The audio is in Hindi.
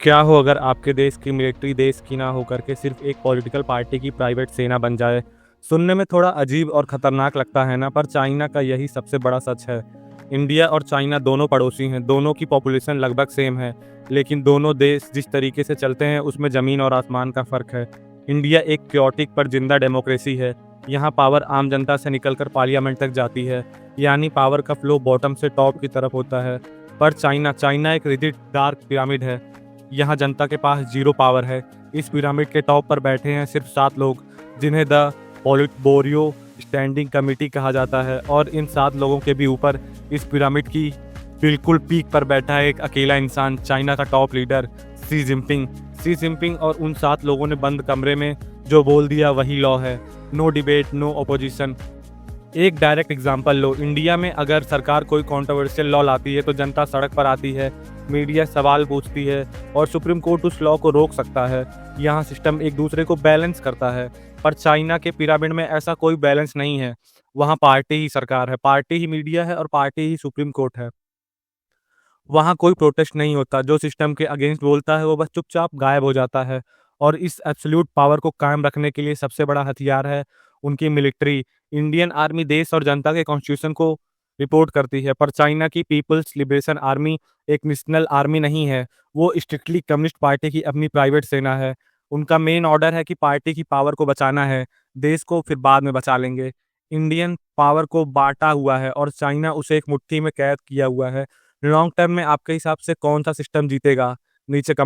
क्या हो अगर आपके देश की मिलिट्री देश की ना होकर के सिर्फ एक पॉलिटिकल पार्टी की प्राइवेट सेना बन जाए। सुनने में थोड़ा अजीब और खतरनाक लगता है ना, पर चाइना का यही सबसे बड़ा सच है। इंडिया और चाइना दोनों पड़ोसी हैं, दोनों की पॉपुलेशन लगभग सेम है, लेकिन दोनों देश जिस तरीके से चलते हैं उसमें ज़मीन और आसमान का फ़र्क है। इंडिया एक क्योटिक पर जिंदा डेमोक्रेसी है। यहाँ पावर आम जनता से निकलकर पार्लियामेंट तक जाती है, यानी पावर का फ्लो बॉटम से टॉप की तरफ होता है। पर चाइना चाइना एक रिजिड डार्क पिरामिड है। यहाँ जनता के पास जीरो पावर है। इस पिरामिड के टॉप पर बैठे हैं सिर्फ 7 लोग, जिन्हें द पोलिट बोरियो स्टैंडिंग कमेटी कहा जाता है। और इन 7 लोगों के भी ऊपर इस पिरामिड की बिल्कुल पीक पर बैठा है एक अकेला इंसान, चाइना का टॉप लीडर शी जिनपिंग। और उन 7 लोगों ने बंद कमरे में जो बोल दिया वही लॉ है। No debate, no opposition. एक डायरेक्ट एग्जांपल लो, इंडिया में अगर सरकार कोई कंट्रोवर्शियल लॉ लाती है तो जनता सड़क पर आती है, मीडिया सवाल पूछती है और सुप्रीम कोर्ट उस लॉ को रोक सकता है। यहाँ सिस्टम एक दूसरे को बैलेंस करता है। पर चाइना के पिरामिड में ऐसा कोई बैलेंस नहीं है। वहाँ पार्टी ही सरकार है, पार्टी ही मीडिया है और पार्टी ही सुप्रीम कोर्ट है। वहाँ कोई प्रोटेस्ट नहीं होता, जो सिस्टम के अगेंस्ट बोलता है वो बस चुपचाप गायब हो जाता है। और इस एब्सोल्यूट पावर को कायम रखने के लिए सबसे बड़ा हथियार है उनकी मिलिट्री। इंडियन आर्मी देश और जनता के कॉन्स्टिट्यूशन को रिपोर्ट करती है, पर चाइना की पीपल्स लिबरेशन आर्मी एक नेशनल आर्मी नहीं है। वो स्ट्रिक्टली कम्युनिस्ट पार्टी की अपनी प्राइवेट सेना है। उनका मेन ऑर्डर है कि पार्टी की पावर को बचाना है, देश को फिर बाद में बचा लेंगे। इंडियन पावर को बांटा हुआ है और चाइना उसे एक मुट्ठी में कैद किया हुआ है। लॉन्ग टर्म में आपके हिसाब से कौन सा सिस्टम जीतेगा? नीचे कमेंट